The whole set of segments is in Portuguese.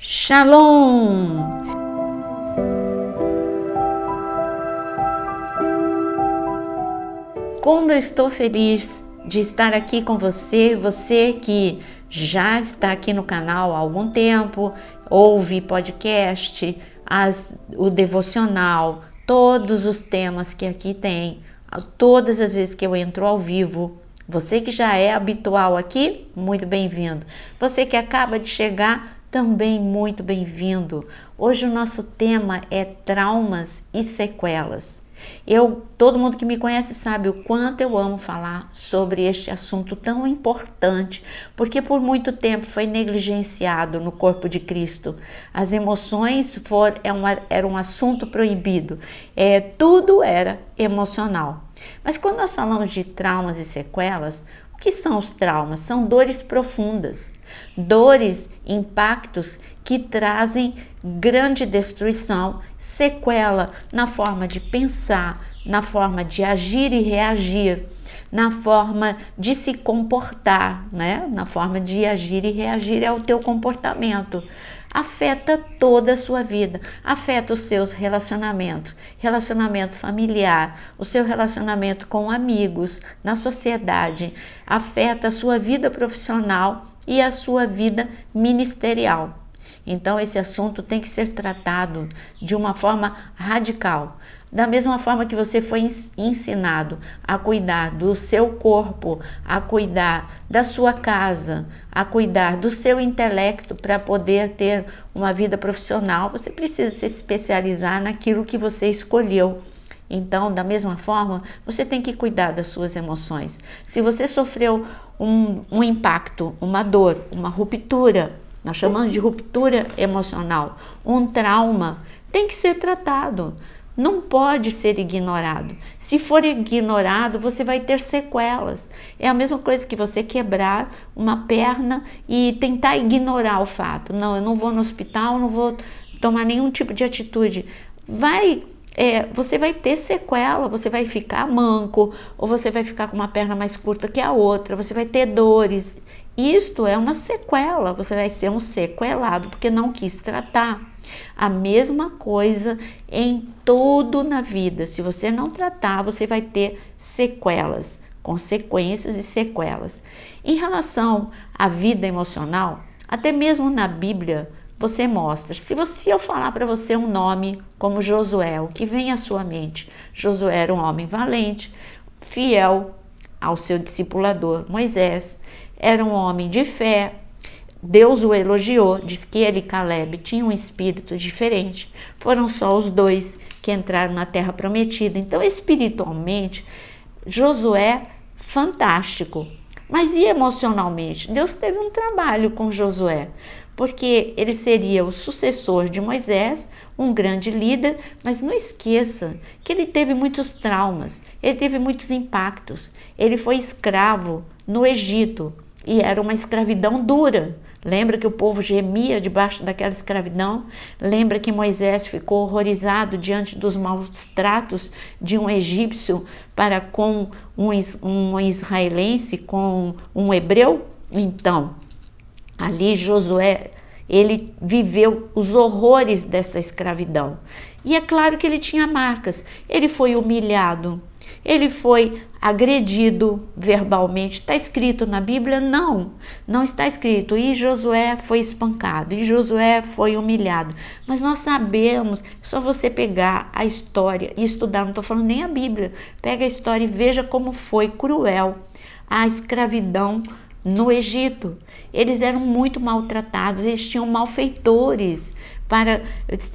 Shalom! Como eu estou feliz de estar aqui com você, você que já está aqui no canal há algum tempo, ouve podcast, o devocional, todos os temas que aqui tem, todas as vezes que eu entro ao vivo. Você que já é habitual aqui, muito bem-vindo. Você que acaba de chegar, também muito bem-vindo. Hoje o nosso tema é traumas e sequelas. Todo mundo que me conhece sabe o quanto eu amo falar sobre este assunto tão importante, porque por muito tempo foi negligenciado no corpo de Cristo. As emoções eram um assunto proibido, tudo era emocional. Mas quando nós falamos de traumas e sequelas, o que são os traumas? São dores profundas, dores, impactos que trazem grande destruição, sequela na forma de pensar, na forma de agir e reagir, na forma de se comportar, né? Na forma de agir e reagir é o teu comportamento. Afeta toda a sua vida, afeta os seus relacionamentos, relacionamento familiar, o seu relacionamento com amigos, na sociedade, afeta a sua vida profissional e a sua vida ministerial. Então esse assunto tem que ser tratado de uma forma radical. Da mesma forma que você foi ensinado a cuidar do seu corpo, a cuidar da sua casa, a cuidar do seu intelecto para poder ter uma vida profissional, você precisa se especializar naquilo que você escolheu. Então, da mesma forma, você tem que cuidar das suas emoções. Se você sofreu um impacto, uma dor, uma ruptura, nós chamamos de ruptura emocional, um trauma, tem que ser tratado. Não pode ser ignorado. Se for ignorado, você vai ter sequelas. É a mesma coisa que você quebrar uma perna e tentar ignorar o fato. Não, eu não vou no hospital, não vou tomar nenhum tipo de atitude. Você vai ter sequela, você vai ficar manco, ou você vai ficar com uma perna mais curta que a outra, você vai ter dores. Isto é uma sequela, você vai ser um sequelado porque não quis tratar. A mesma coisa em tudo na vida. Se você não tratar, você vai ter sequelas, consequências e sequelas. Em relação à vida emocional, até mesmo na Bíblia, você mostra. Se eu falar para você um nome como Josué, o que vem à sua mente? Josué era um homem valente, fiel ao seu discipulador Moisés, era um homem de fé. Deus o elogiou, diz que ele e Caleb tinham um espírito diferente. Foram só os dois que entraram na terra prometida. Então, espiritualmente, Josué, fantástico. Mas e emocionalmente? Deus teve um trabalho com Josué, porque ele seria o sucessor de Moisés, um grande líder, mas não esqueça que ele teve muitos traumas, ele teve muitos impactos. Ele foi escravo no Egito e era uma escravidão dura. Lembra que o povo gemia debaixo daquela escravidão? Lembra que Moisés ficou horrorizado diante dos maus tratos de um egípcio para com um israelense, com um hebreu? Então, ali Josué, ele viveu os horrores dessa escravidão. E é claro que ele tinha marcas. Ele foi humilhado, ele foi agredido verbalmente. Está escrito na Bíblia? Não, não está escrito. E Josué foi espancado, e Josué foi humilhado. Mas nós sabemos, só você pegar a história e estudar, não estou falando nem a Bíblia. Pega a história e veja como foi cruel a escravidão no Egito. Eles eram muito maltratados, eles tinham malfeitores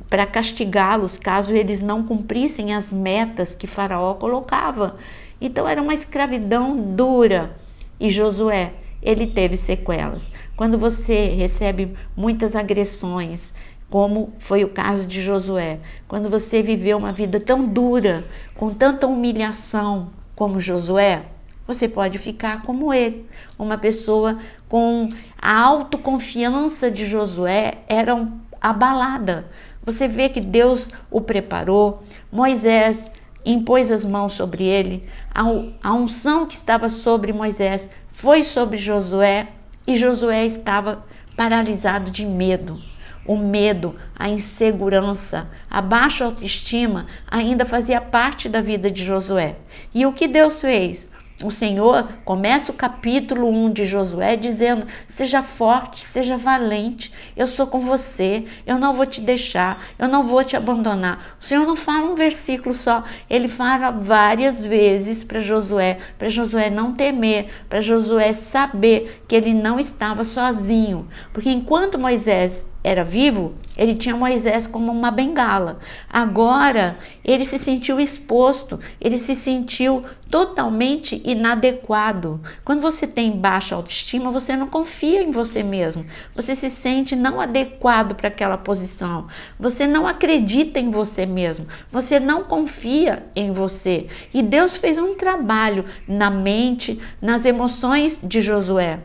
para castigá-los caso eles não cumprissem as metas que Faraó colocava. Então era uma escravidão dura. E Josué, ele teve sequelas. Quando você recebe muitas agressões, como foi o caso de Josué, quando você viveu uma vida tão dura, com tanta humilhação como Josué, você pode ficar como ele, uma pessoa com a autoconfiança de Josué era abalada. Você vê que Deus o preparou, Moisés impôs as mãos sobre ele, a unção que estava sobre Moisés foi sobre Josué e Josué estava paralisado de medo. o medo, a insegurança, a baixa autoestima ainda fazia parte da vida de Josué. E o que Deus fez? O Senhor começa o capítulo 1 de Josué dizendo: seja forte, seja valente, eu sou com você, eu não vou te deixar, eu não vou te abandonar. O Senhor não fala um versículo só, ele fala várias vezes para Josué não temer, para Josué saber que ele não estava sozinho, porque enquanto Moisés era vivo, ele tinha Moisés como uma bengala. Agora ele se sentiu exposto, ele se sentiu totalmente inadequado. Quando você tem baixa autoestima, você não confia em você mesmo. Você se sente não adequado para aquela posição. Você não acredita em você mesmo. Você não confia em você. E Deus fez um trabalho na mente, nas emoções de Josué.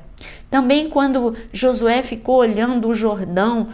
Também quando Josué ficou olhando o Jordão,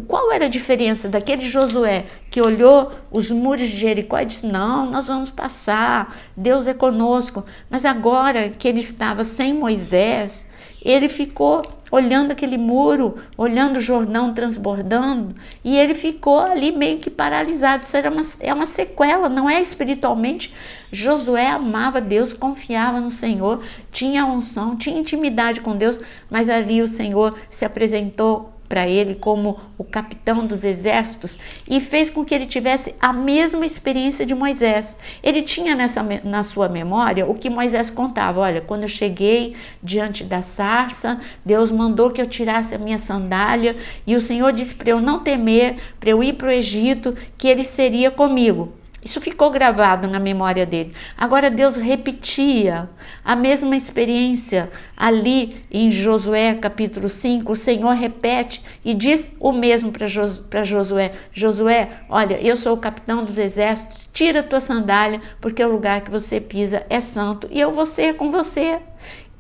qual era a diferença daquele Josué que olhou os muros de Jericó e disse: não, nós vamos passar, Deus é conosco. Mas agora que ele estava sem Moisés, ele ficou olhando aquele muro, olhando o Jordão transbordando, e ele ficou ali meio que paralisado. Isso é uma sequela, não é espiritualmente. Josué amava Deus, confiava no Senhor, tinha unção, tinha intimidade com Deus, mas ali o Senhor se apresentou para ele como o capitão dos exércitos e fez com que ele tivesse a mesma experiência de Moisés. Ele tinha na sua memória o que Moisés contava: olha, quando eu cheguei diante da sarça, Deus mandou que eu tirasse a minha sandália e o Senhor disse para eu não temer, para eu ir para o Egito, que ele seria comigo. Isso ficou gravado na memória dele. Agora Deus repetia a mesma experiência ali em Josué capítulo 5. O Senhor repete e diz o mesmo para Josué: Josué, olha, eu sou o capitão dos exércitos, tira a tua sandália, porque o lugar que você pisa é santo e eu vou ser com você.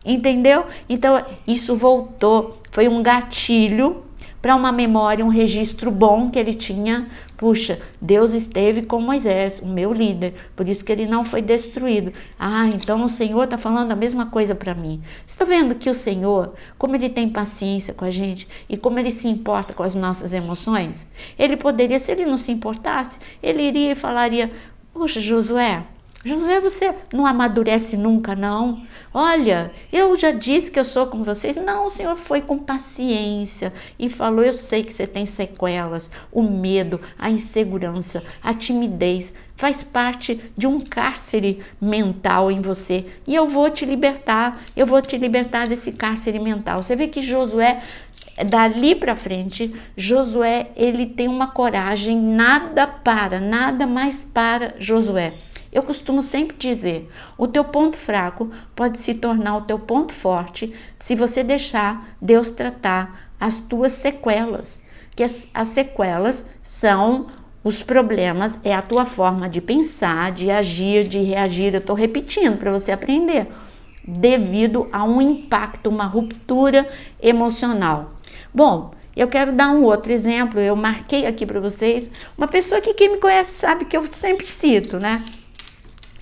Entendeu? Então isso voltou, foi um gatilho para uma memória, um registro bom que ele tinha. Puxa, Deus esteve com Moisés, o meu líder, por isso que ele não foi destruído. Ah, então o Senhor está falando a mesma coisa para mim. Você está vendo que o Senhor, como ele tem paciência com a gente e como ele se importa com as nossas emoções, ele poderia, se ele não se importasse, ele iria e falaria: poxa, Josué, você não amadurece nunca, não? Olha, eu já disse que eu sou como vocês. Não, o Senhor foi com paciência e falou: eu sei que você tem sequelas, o medo, a insegurança, a timidez, faz parte de um cárcere mental em você e eu vou te libertar desse cárcere mental. Você vê que Josué, dali para frente, Josué, ele tem uma coragem, nada mais para Josué. Eu costumo sempre dizer: o teu ponto fraco pode se tornar o teu ponto forte se você deixar Deus tratar as tuas sequelas. Que as sequelas são os problemas, é a tua forma de pensar, de agir, de reagir. Eu estou repetindo para você aprender. Devido a um impacto, uma ruptura emocional. Bom, eu quero dar um outro exemplo. Eu marquei aqui para vocês uma pessoa que quem me conhece sabe que eu sempre cito, né?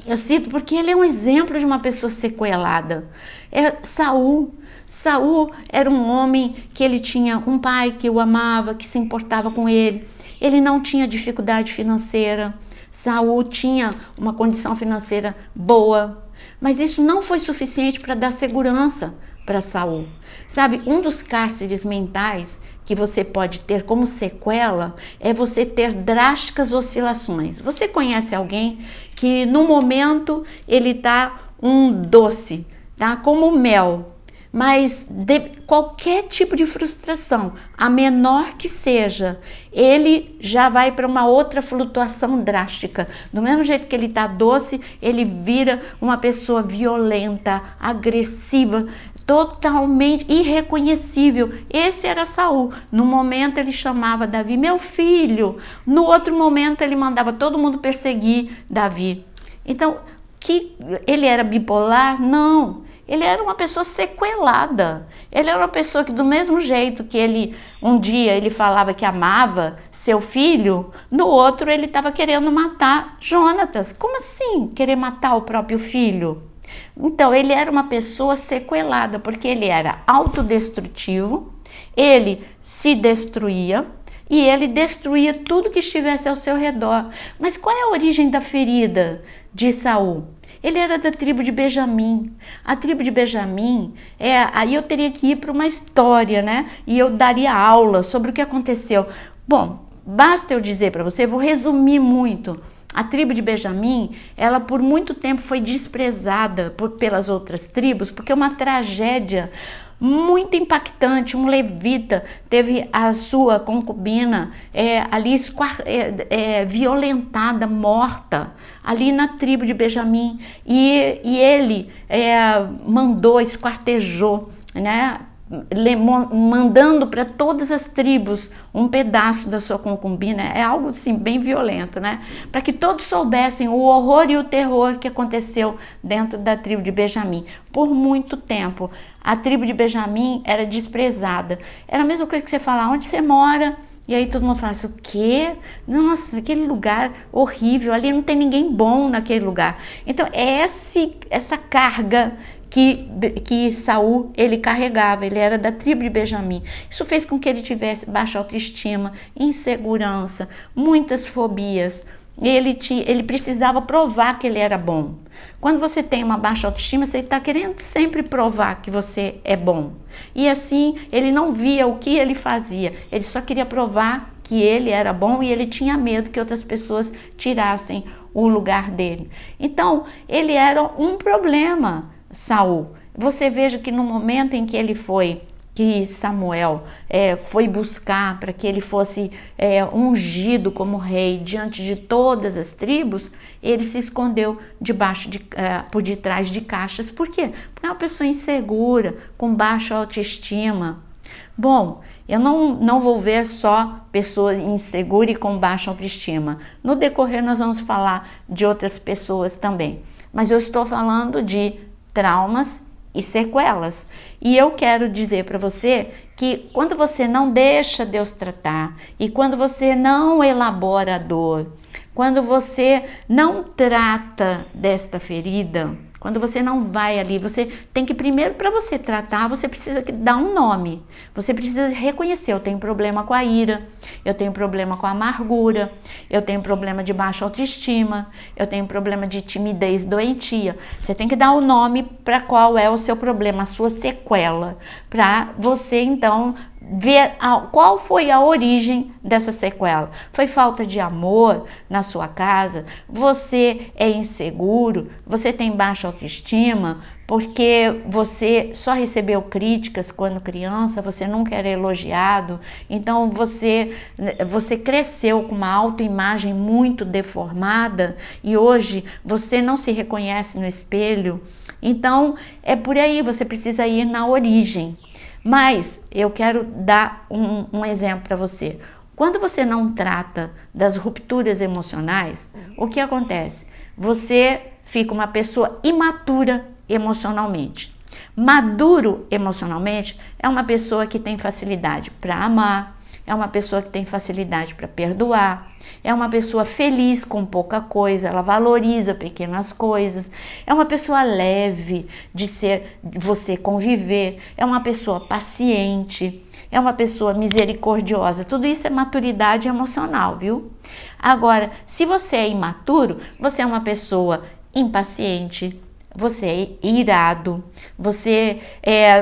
Eu cito porque ele é um exemplo de uma pessoa sequelada. É Saul. Saul era um homem que ele tinha um pai que o amava, que se importava com ele. Ele não tinha dificuldade financeira. Saul tinha uma condição financeira boa, mas isso não foi suficiente para dar segurança para Saul. Sabe, um dos cárceres mentais que você pode ter como sequela é você ter drásticas oscilações. Você conhece alguém que no momento ele tá um doce, tá como mel, mas de qualquer tipo de frustração, a menor que seja, ele já vai para uma outra flutuação drástica. Do mesmo jeito que ele tá doce, ele vira uma pessoa violenta, agressiva, totalmente irreconhecível. Esse era Saul. No momento ele chamava Davi meu filho, no outro momento ele mandava todo mundo perseguir Davi. Então, que ele era bipolar? Não. Ele era uma pessoa sequelada. Ele era uma pessoa que, do mesmo jeito que ele, um dia ele falava que amava seu filho, no outro ele estava querendo matar Jonatas. Como assim querer matar o próprio filho? Então, ele era uma pessoa sequelada, porque ele era autodestrutivo, ele se destruía e ele destruía tudo que estivesse ao seu redor. Mas qual é a origem da ferida de Saul? Ele era da tribo de Benjamim. A tribo de Benjamim, aí eu teria que ir para uma história, né? E eu daria aula sobre o que aconteceu. Bom, basta eu dizer para você, vou resumir muito. A tribo de Benjamim, ela por muito tempo foi desprezada pelas outras tribos, porque uma tragédia muito impactante, um levita teve a sua concubina ali violentada, morta, ali na tribo de Benjamim, e ele mandou, esquartejou, né? Mandando para todas as tribos um pedaço da sua concubina. É algo assim bem violento, né? Para que todos soubessem o horror e o terror que aconteceu dentro da tribo de Benjamim. Por muito tempo a tribo de Benjamim era desprezada. Era a mesma coisa que você falar, onde você mora? E aí todo mundo fala assim, o quê? Nossa, aquele lugar horrível, ali não tem ninguém bom naquele lugar. Então essa carga que Saul ele carregava, ele era da tribo de Benjamim. Isso fez com que ele tivesse baixa autoestima, insegurança, muitas fobias. Ele precisava provar que ele era bom. Quando você tem uma baixa autoestima, você está querendo sempre provar que você é bom. E assim, ele não via o que ele fazia, ele só queria provar que ele era bom e ele tinha medo que outras pessoas tirassem o lugar dele. Então, ele era um problema, Saul. Você veja que no momento em que Samuel foi buscar para que ele fosse ungido como rei diante de todas as tribos, ele se escondeu por detrás de caixas. Por quê? Porque é uma pessoa insegura, com baixa autoestima. Bom, eu não vou ver só pessoa insegura e com baixa autoestima. No decorrer nós vamos falar de outras pessoas também. Mas eu estou falando de traumas e sequelas. E eu quero dizer para você que quando você não deixa Deus tratar e quando você não elabora a dor, quando você não trata desta ferida, quando você não vai ali, você tem que primeiro, para você tratar, você precisa dar um nome. Você precisa reconhecer, eu tenho problema com a ira, eu tenho problema com a amargura, eu tenho problema de baixa autoestima, eu tenho problema de timidez doentia. Você tem que dar o nome para qual é o seu problema, a sua sequela, para você então ver qual foi a origem dessa sequela. Foi falta de amor na sua casa? Você é inseguro? Você tem baixa autoestima? Porque você só recebeu críticas quando criança, você nunca era elogiado, então você cresceu com uma autoimagem muito deformada e hoje você não se reconhece no espelho. Então é por aí, você precisa ir na origem. Mas eu quero dar um exemplo para você. Quando você não trata das rupturas emocionais, o que acontece? Você fica uma pessoa imatura emocionalmente. Maduro emocionalmente é uma pessoa que tem facilidade para amar, é uma pessoa que tem facilidade para perdoar, é uma pessoa feliz com pouca coisa, ela valoriza pequenas coisas, é uma pessoa leve de você conviver, é uma pessoa paciente, é uma pessoa misericordiosa. Tudo isso é maturidade emocional, viu? Agora, se você é imaturo, você é uma pessoa impaciente, você é irado, você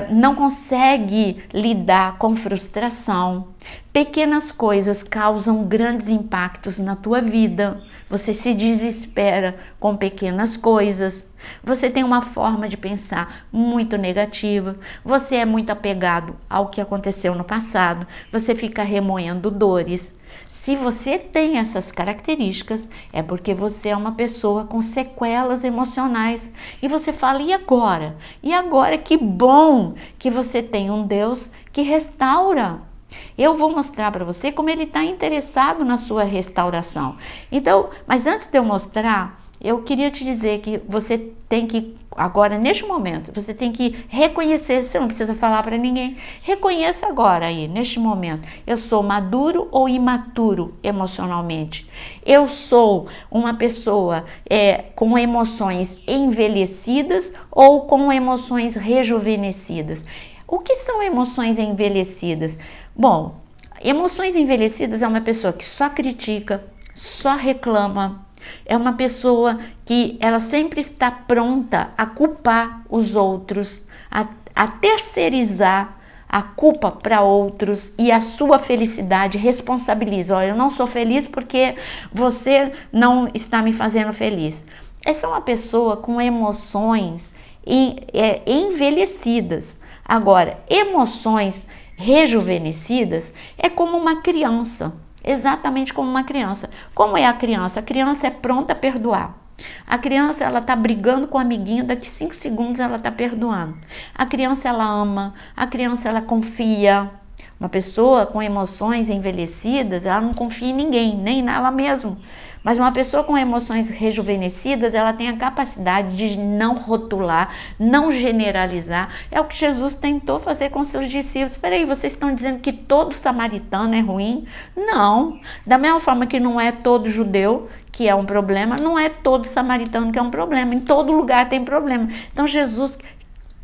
não consegue lidar com frustração. Pequenas coisas causam grandes impactos na tua vida. Você se desespera com pequenas coisas. Você tem uma forma de pensar muito negativa. Você é muito apegado ao que aconteceu no passado. Você fica remoendo dores. Se você tem essas características, é porque você é uma pessoa com sequelas emocionais. E você fala, e agora? E agora, que bom que você tem um Deus que restaura. Eu vou mostrar para você como ele está interessado na sua restauração. Então, mas antes de eu mostrar, eu queria te dizer que você tem que, agora, neste momento, você tem que reconhecer, você não precisa falar para ninguém, reconheça agora aí, neste momento, eu sou maduro ou imaturo emocionalmente? Eu sou uma pessoa com emoções envelhecidas ou com emoções rejuvenescidas? O que são emoções envelhecidas? Bom, Emoções envelhecidas é uma pessoa que só critica, só reclama, é uma pessoa que ela sempre está pronta a culpar os outros, a terceirizar a culpa para outros e a sua felicidade responsabiliza. Ó, eu não sou feliz porque você não está me fazendo feliz. Essa é uma pessoa com emoções envelhecidas. Agora, emoções rejuvenescidas é como uma criança, exatamente como uma criança. Como é a criança? A criança é pronta a perdoar. A criança, ela tá brigando com o amiguinho, daqui 5 segundos ela tá perdoando. A criança, ela ama, a criança, ela confia. Uma pessoa com emoções envelhecidas, ela não confia em ninguém, nem nela mesma. Mas uma pessoa com emoções rejuvenescidas, ela tem a capacidade de não rotular, não generalizar. É o que Jesus tentou fazer com seus discípulos. Peraí, vocês estão dizendo que todo samaritano é ruim? Não. Da mesma forma que não é todo judeu que é um problema, não é todo samaritano que é um problema. Em todo lugar tem problema. Então Jesus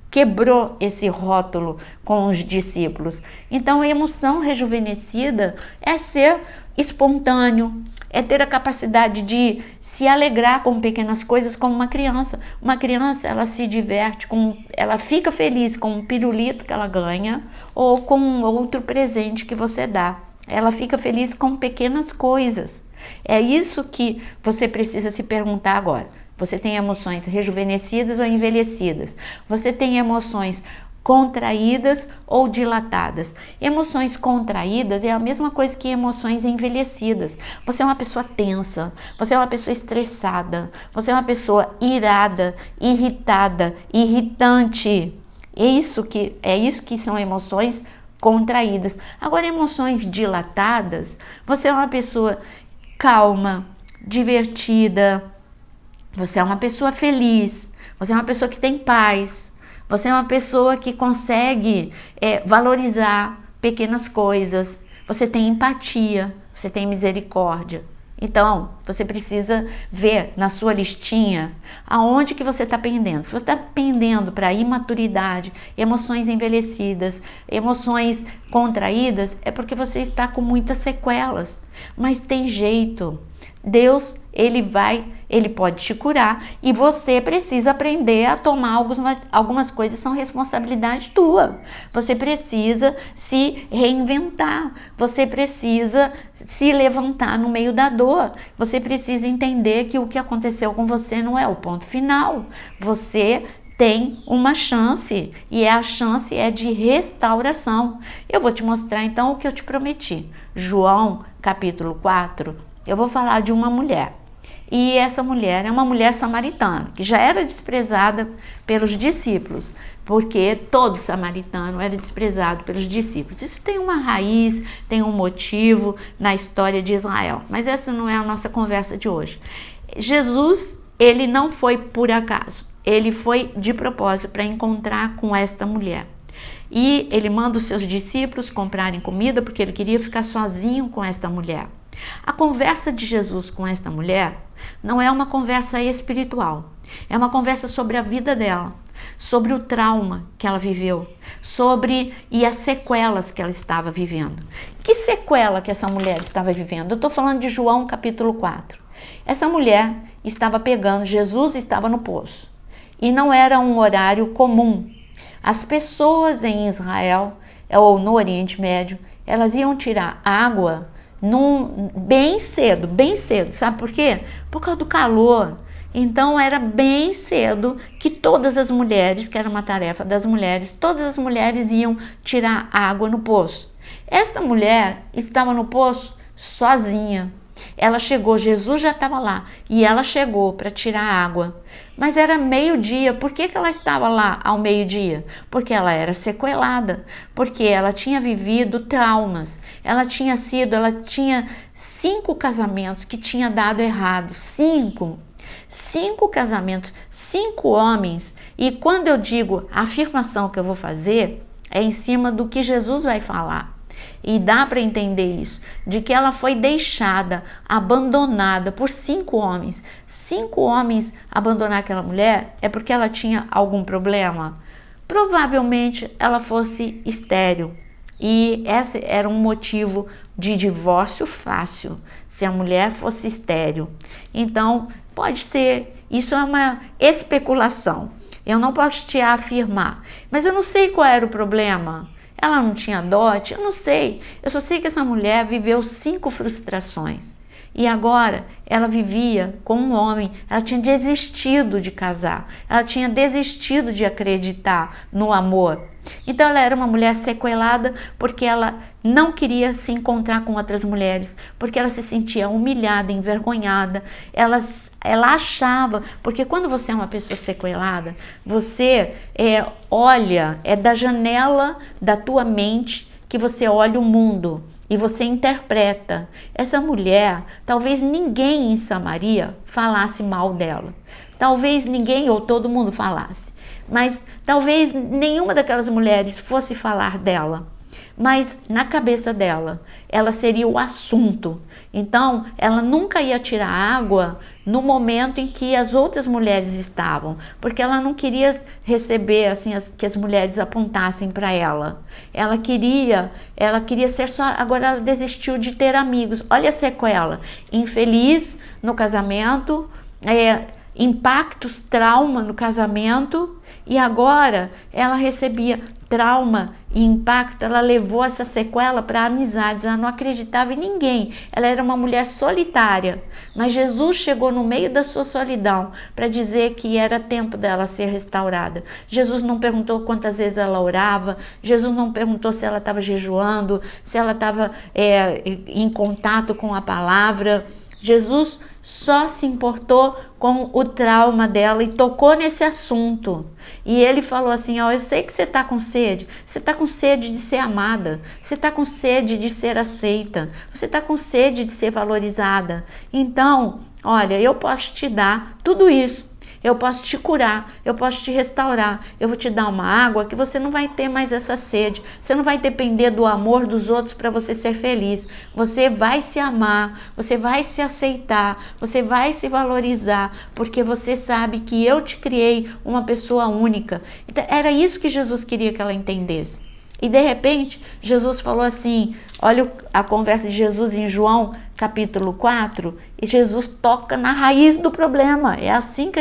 quebrou esse rótulo com os discípulos. Então a emoção rejuvenescida é ser espontâneo, é ter a capacidade de se alegrar com pequenas coisas como uma criança. Uma criança, ela se diverte, ela fica feliz com um pirulito que ela ganha ou com um outro presente que você dá. Ela fica feliz com pequenas coisas. É isso que você precisa se perguntar agora. Você tem emoções rejuvenescidas ou envelhecidas? Você tem emoções contraídas ou dilatadas? Emoções contraídas é a mesma coisa que emoções envelhecidas. Você é uma pessoa tensa, você é uma pessoa estressada, você é uma pessoa irada, irritada, irritante. É isso que são emoções contraídas. Agora, emoções dilatadas, você é uma pessoa calma, divertida, você é uma pessoa feliz, você é uma pessoa que tem paz, você é uma pessoa que consegue valorizar pequenas coisas, você tem empatia, você tem misericórdia. Então, você precisa ver na sua listinha aonde que você está pendendo. Se você está pendendo para imaturidade, emoções envelhecidas, emoções contraídas, é porque você está com muitas sequelas. Mas tem jeito. Deus, ele pode te curar e você precisa aprender a tomar algumas coisas, são responsabilidade tua. Você precisa se reinventar, você precisa se levantar no meio da dor, você precisa entender que o que aconteceu com você não é o ponto final. Você tem uma chance e a chance é de restauração. Eu vou te mostrar então o que eu te prometi. João, capítulo 4. Eu vou falar de uma mulher, e essa mulher é uma mulher samaritana, que já era desprezada pelos discípulos, porque todo samaritano era desprezado pelos discípulos. Isso tem uma raiz, tem um motivo na história de Israel, mas essa não é a nossa conversa de hoje. Jesus, ele não foi por acaso, ele foi de propósito para encontrar com esta mulher. E ele manda os seus discípulos comprarem comida, porque ele queria ficar sozinho com esta mulher. A conversa de Jesus com esta mulher não é uma conversa espiritual, é uma conversa sobre a vida dela, sobre o trauma que ela viveu, e as sequelas que ela estava vivendo. Que sequela que essa mulher estava vivendo? Eu estou falando de João capítulo 4. Essa mulher estava pegando, Jesus estava no poço, e não era um horário comum. As pessoas em Israel ou no Oriente Médio, elas iam tirar água bem cedo, sabe por quê? Por causa do calor. Então era bem cedo que todas as mulheres, que era uma tarefa das mulheres, todas as mulheres iam tirar água no poço. Esta mulher estava no poço sozinha. Ela chegou, Jesus já estava lá, e ela chegou para tirar água. Mas era meio-dia. Por que ela estava lá ao meio-dia? Porque ela era sequelada, porque ela tinha vivido traumas. Ela tinha 5 casamentos que tinha dado errado. 5 casamentos, 5 homens. E quando eu digo a afirmação que eu vou fazer, é em cima do que Jesus vai falar. E dá para entender isso, de que ela foi deixada, abandonada por 5 homens. 5 homens abandonar aquela mulher é porque ela tinha algum problema? Provavelmente ela fosse estéril. E esse era um motivo de divórcio fácil, se a mulher fosse estéril. Então, pode ser, isso é uma especulação. Eu não posso te afirmar, mas eu não sei qual era o problema. Ela não tinha dote, eu não sei. Eu só sei que essa mulher viveu 5 frustrações. E agora ela vivia com um homem, ela tinha desistido de casar, ela tinha desistido de acreditar no amor. Então ela era uma mulher sequelada porque ela não queria se encontrar com outras mulheres, porque ela se sentia humilhada, envergonhada. Ela achava, porque quando você é uma pessoa sequelada, você olha, é da janela da tua mente que você olha o mundo. E você interpreta. Essa mulher, talvez ninguém em Samaria falasse mal dela. Talvez ninguém ou todo mundo falasse. Mas talvez nenhuma daquelas mulheres fosse falar dela. Mas na cabeça dela, ela seria o assunto. Então, ela nunca ia tirar água no momento em que as outras mulheres estavam, porque ela não queria receber assim que as mulheres apontassem para ela. Ela queria ser só. Agora ela desistiu de ter amigos. Olha a sequela: infeliz no casamento, impactos, trauma no casamento, e agora ela recebia trauma e impacto. Ela levou essa sequela para amizades, ela não acreditava em ninguém, ela era uma mulher solitária, mas Jesus chegou no meio da sua solidão para dizer que era tempo dela ser restaurada. Jesus não perguntou quantas vezes ela orava, Jesus não perguntou se ela estava jejuando, se ela estava em contato com a palavra. Jesus só se importou com o trauma dela e tocou nesse assunto. E ele falou assim: eu sei que você está com sede de ser amada, você está com sede de ser aceita, você está com sede de ser valorizada. Então, olha, eu posso te dar tudo isso. Eu posso te curar, eu posso te restaurar, eu vou te dar uma água que você não vai ter mais essa sede, você não vai depender do amor dos outros para você ser feliz. Você vai se amar, você vai se aceitar, você vai se valorizar, porque você sabe que eu te criei uma pessoa única. Então, era isso que Jesus queria que ela entendesse. E de repente, Jesus falou assim, olha a conversa de Jesus em João capítulo 4, e Jesus toca na raiz do problema. É assim que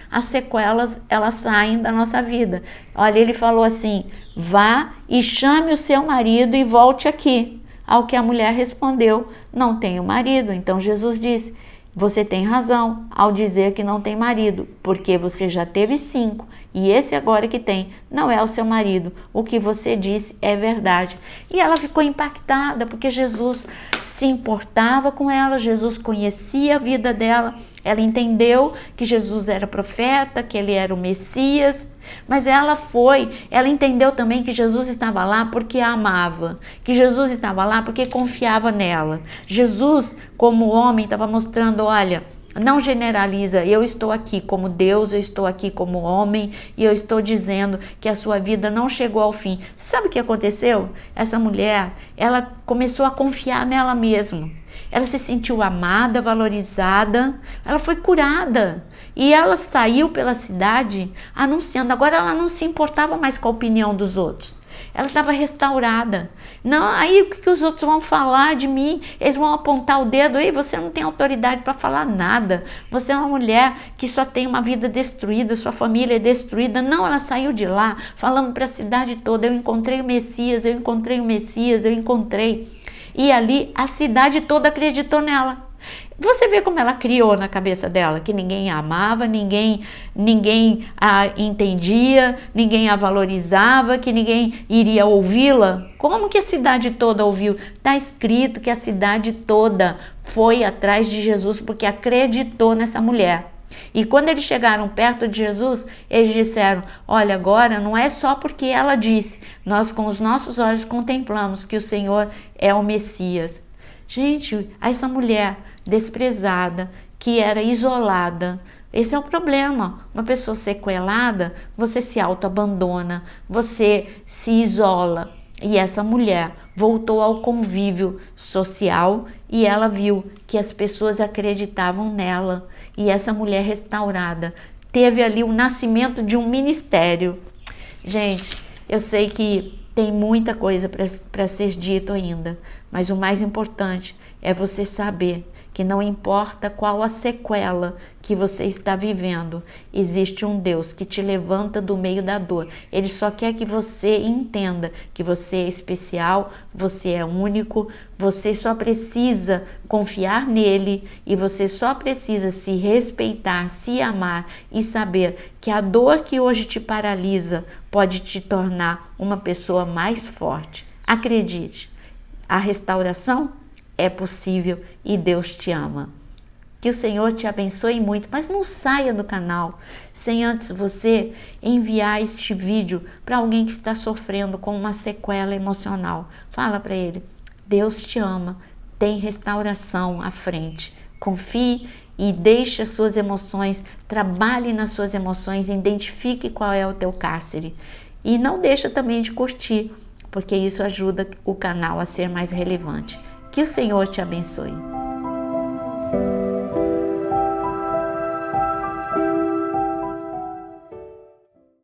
as sequelas, elas saem da nossa vida. Olha, ele falou assim: vá e chame o seu marido e volte aqui. Ao que a mulher respondeu: não tenho marido. Então Jesus disse: você tem razão ao dizer que não tem marido, porque você já teve 5 e esse agora que tem não é o seu marido. O que você disse é verdade. E ela ficou impactada porque Jesus se importava com ela, Jesus conhecia a vida dela, ela entendeu que Jesus era profeta, que ele era o Messias, mas ela entendeu também que Jesus estava lá porque a amava, que Jesus estava lá porque confiava nela. Jesus, como homem, estava mostrando: olha, não generaliza, eu estou aqui como Deus, eu estou aqui como homem e eu estou dizendo que a sua vida não chegou ao fim. Você sabe o que aconteceu? Essa mulher, ela começou a confiar nela mesma. Ela se sentiu amada, valorizada, ela foi curada. E ela saiu pela cidade anunciando. Agora ela não se importava mais com a opinião dos outros. Ela estava restaurada. Não, aí o que os outros vão falar de mim? Eles vão apontar o dedo. Ei, você não tem autoridade para falar nada. Você é uma mulher que só tem uma vida destruída, sua família é destruída. Não, ela saiu de lá falando para a cidade toda: eu encontrei o Messias, eu encontrei o Messias, eu encontrei. E ali a cidade toda acreditou nela. Você vê como ela criou na cabeça dela que ninguém a amava, ninguém a entendia, ninguém a valorizava, que ninguém iria ouvi-la. Como que a cidade toda ouviu? Está escrito que a cidade toda foi atrás de Jesus porque acreditou nessa mulher. E quando eles chegaram perto de Jesus, eles disseram: olha, agora não é só porque ela disse, nós com os nossos olhos contemplamos que o Senhor é o Messias. Gente, essa mulher desprezada, que era isolada, esse é o problema. Uma pessoa sequelada, você se autoabandona, você se isola. E essa mulher voltou ao convívio social e ela viu que as pessoas acreditavam nela. E essa mulher restaurada teve ali o nascimento de um ministério. Gente, eu sei que Tem muita coisa para ser dito ainda, mas o mais importante é você saber que não importa qual a sequela que você está vivendo, existe um Deus que te levanta do meio da dor. Ele só quer que você entenda que você é especial, você é único, você só precisa confiar nele e você só precisa se respeitar, se amar e saber que a dor que hoje te paralisa pode te tornar uma pessoa mais forte. Acredite, a restauração é possível e Deus te ama. Que o Senhor te abençoe muito, mas não saia do canal sem antes você enviar este vídeo para alguém que está sofrendo com uma sequela emocional. Fala para ele, Deus te ama, tem restauração à frente. Confie e deixe as suas emoções, trabalhe nas suas emoções, identifique qual é o teu cárcere. E não deixa também de curtir, porque isso ajuda o canal a ser mais relevante. Que o Senhor te abençoe.